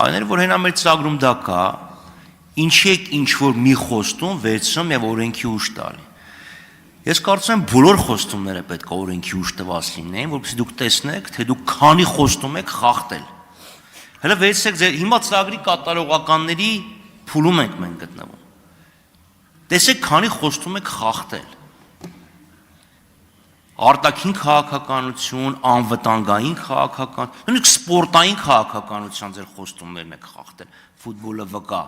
Այներ որ հենա մեր ծրագրում դա կա, ինչի եք ինչ-որ մի խոստում վերցնում և օրենքի ուժ տալի։ Ես կարծում եմ բոլոր խոստումները պետք է օրենքի ուժ տված լինեին, որպեսզի դուք տեսնեք, թե դուք քանի խոստում եք խախտել։ Հələ վերցրեք ձեր հիմա ծրագրի կատարողականների փուլում ենք մենք գտնվում։ Տեսեք քանի խոստում եք խախտել։ Արտաքին քաղաքականություն, անվտանգային քաղաքականություն, նույնիսկ սպորտային քաղաքականության ձեր խոստումներն եք խախտել, ֆուտբոլը վկա։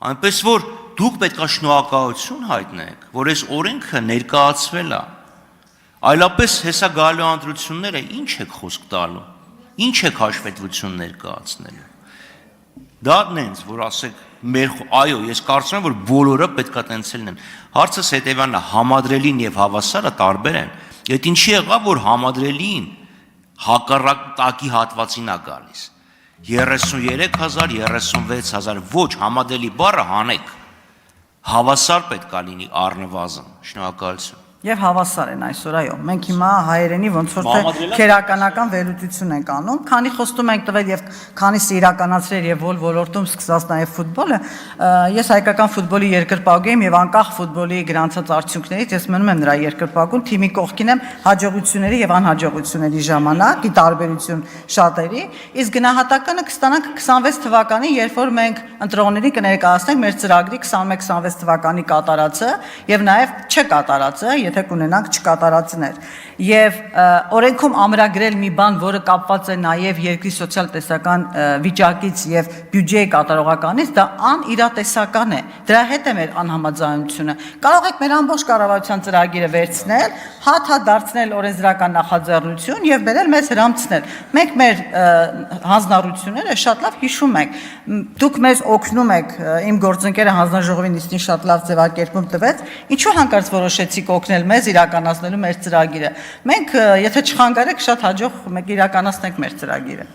Այնպես որ դուք պետք է շնորհակալություն հայտնեք, որ այս օրենքը ներկայացվել է։ Այլապես հեսա գալու ընտրությունները ինչ եք խոսք տալու, ինչ եք հաշվետվություն ներկայացնելու։ Դա նենց, որ ասեք, այո, ես կարծում եմ, որ բոլորը պետք է տենց լինեն։ Հարցս հետևյալն է, համադրելին եւ հավասարը տարբեր են։ Այդ ինչի եղավ, որ համադրելին հակառակ տակի հատվածին է գալիս։ 33,000, 36,000, ոչ, համադրելի բառը հանեք։ Հավասար պետք է լինի առնվազն։ Շնորհակալություն։ Եվ հավասար են այսօր, այո, մենք հիմա հայերենի ոնց որ թե քերականական վերլուծություն ենք անում, քանի խոստում ենք տվել եւ քանիսը իրականացրել եւ ոլորտում սկսած նաեւ ֆուտբոլը, ես հայկական ֆուտբոլի երկրպագու եմ եւ անկախ ֆուտբոլի գրանցած արդյունքներից ես մնում եմ նրա երկրպագուն, թիմի կողքին եմ հաջողությունների եւ անհաջողությունների ժամանակ, ի տարբերություն շատերի, իսկ գնահատականը կստանանք 26 թվականին, երբ որ մենք ընտրողներին կներկայացնենք մեր ծրագրի 21-26 թվականի կատարածը եւ նաեւ չկատարածը, եթե կունենանք չկատարածներ եւ օրենքում ամրագրել մի բան, որը կապված է նաեւ երկրի սոցիալ-տեսական վիճակից եւ բյուջեի կատարողականից, դա անիրատեսական է։ Դրա հետ է մեր անհամաձայնությունը։ Կարող եք մեր ամբողջ կառավարության ծրագիրը վերցնել, հատ դարձնել օրենսդրական նախաձեռնություն եւ բերել մեզ հրամցնել։ Մենք մեր հանձնառությունները շատ լավ հիշում ենք։ Դուք մեզ օգնում եք, իմ գործընկերը հանձնաժողովի նիստին շատ լավ ձևակերպում տվեց, ինչու հանկարծ որոշեցիք օգնել մեզ իրականացնելու մեր ծրագիրը։ Մենք եթե չխանգարեք շատ հաջող մենք իրականացնենք մեր ծրագիրը։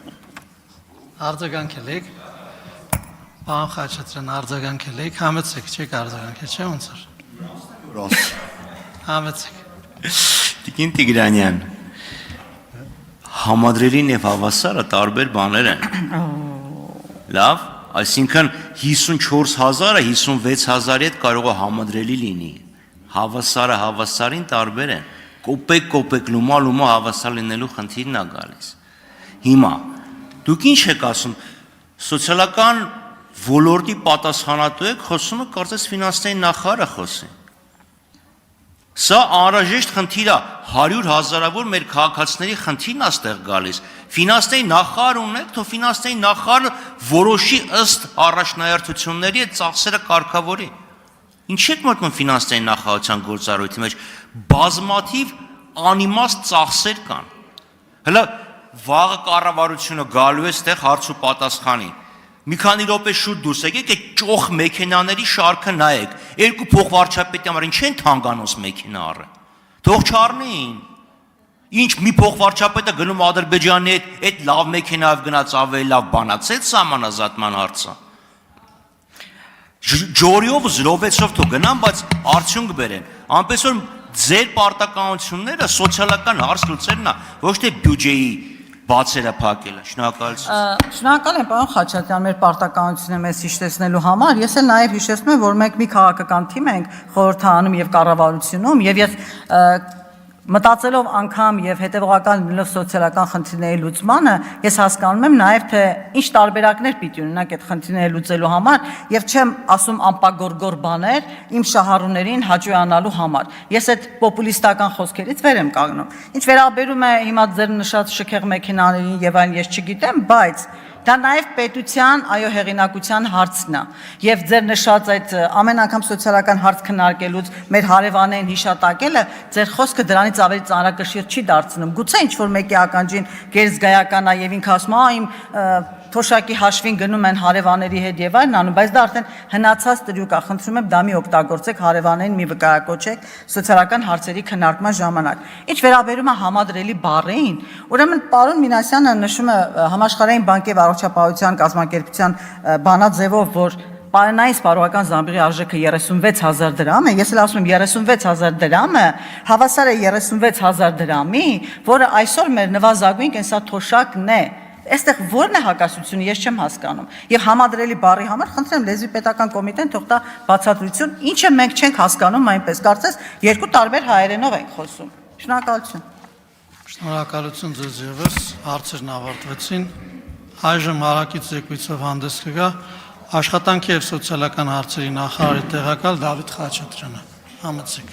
Արձագանքել եք։ Պարոն Խաչատրյան, արձագանքել եք, համեցեք, չեք արձագանքել, չէ՞ ոնց էր։ Համեցեք։ Տիկին Տիգրանյան, համադրելին եւ հավասարը տարբեր բաներ են։ Լավ, այսինքն 54,000-ը 56,000-ի հետ կարող է համադրելի լինի։ Հավասարը հավասարին տարբեր են։ Կոպեկ լումա հավասար լինելու խնդիրն է գալիս։ Հիմա դուք ինչ եք ասում, սոցիալական ոլորտի պատասխանատու եք, խոսումը կարծես ֆինանսների նախարարը խոսի։ Սա անհրաժեշտ խնդիր է, 100,000-ավոր մեր քաղաքացիների խնդիրն է ստեղ գալիս։ Ֆինանսների նախարար ունեք, թող ֆինանսների նախարարը որոշի ըստ առաջնահերթությունների այդ ծախսերը կարգավորի։ Ինչ եք մտնում ֆինանսների նախարարության գործառույթի մեջ, բազմաթիվ անիմաստ ծախսեր կան։ Հələ վաղը կառավարությունը գալու է ստեղ հարց ու պատասխանի։ Մի քանի րոպե շուտ դուրս եկեք, այդ ճոխ մեքենաների շարքը նայեք։ Երկու փոխվարչապետի համար ինչ են թանկանոց մեքենա առը։ Թող չառնեին։ Ինչ մի փոխվարչապետը գնում Ադրբեջանի այդ լավ մեքենայով գնաց ավելի լավ բանացել սահմանազատման հարցը։ Ջորիով, զրովեցով թող գնան, բայց արդյունք բերեն։ Այնպես որ ձեր պարտականությունները սոցիալական հարց լուծելն է, ոչ թե բյուջեի բացերը փակելը։ Շնորհակալություն։ Շնորհակալ եմ, պարոն Խաչատրյան, մեր պարտականությունը մեզ հիշեցնելու համար։ Ես էլ նաև հիշեցնում եմ, որ մենք մի քաղաքական թիմ ենք խորհրդարանում եւ կառավարությունում, եւ ես մտածելով անգամ եւ հետեւողական լինելով սոցիալական խնդիրների լուծմանը, ես հասկանում եմ նաեւ թե ինչ տարբերակներ պիտի ունենանք այդ խնդիրները լուծելու համար եւ չեմ ասում անպագորգոր բաներ իմ շահառուներին հաճոյանալու համար։ Ես այդ պոպուլիստական խոսքերից վեր եմ կանգնում։ Ինչ վերաբերում է հիմա ձեր նշած շքեղ մեքենաներին եւ այն ես չգիտեմ, բայց դա նաև պետության, այո, հեղինակության հարցն է։ Եվ ձեր նշած այդ ամեն անգամ սոցիալական հարց քննարկելուց մեր հարևաններին հիշատակելը ձեր խոսքը դրանից ավելի ծանրակշիռ չի դարձնում։ Գուցե ինչ-որ մեկի ականջին գերզգայական է եւ ինքը ասում է, իմ թոշակի հաշվին գնում են հարևանների հետ եւ այլն անում, բայց դա արդեն հնացած տրյուկ է։ Խնդրում եմ դա մի օգտագործեք հարևաններին մի վկայակոչեք սոցիալական հարցերի քննարկման ժամանակ։ Ինչ վերաբերում է համադրելի բառերին, ուրեմն պարոն Մինասյանը նշում է համաշխարհային բանկի եւ առողջապահության կազմակերպության բանաձևով, որ պարենային սպառողական զամբյուղի արժեքը 36,000 դրամ է, ես էլ ասում եմ 36,000 դրամը հավասար է 36,000 դրամի, որը այսօր մեր նվազագույն կենսաթոշակն է։ Այստեղ ո՞րն է հակասությունը, ես չեմ հասկանում։ Եվ համադրելի բառի համար խնդրեմ լեզվի պետական կոմիտեն թող տա բացատրություն, ինչը մենք չենք հասկանում այնպես, կարծես երկու տարբեր հայերենով ենք խոսում։ Շնորհակալություն։ Շնորհակալություն ձեզ ևս, հարցերն ավարտվեցին։ Այժմ հարակից զեկույցով հանդես կգա աշխատանքի եւ սոցիալական հարցերի նախարարի տեղակալ Դավիթ Խաչատրյանը։ Համեցեք։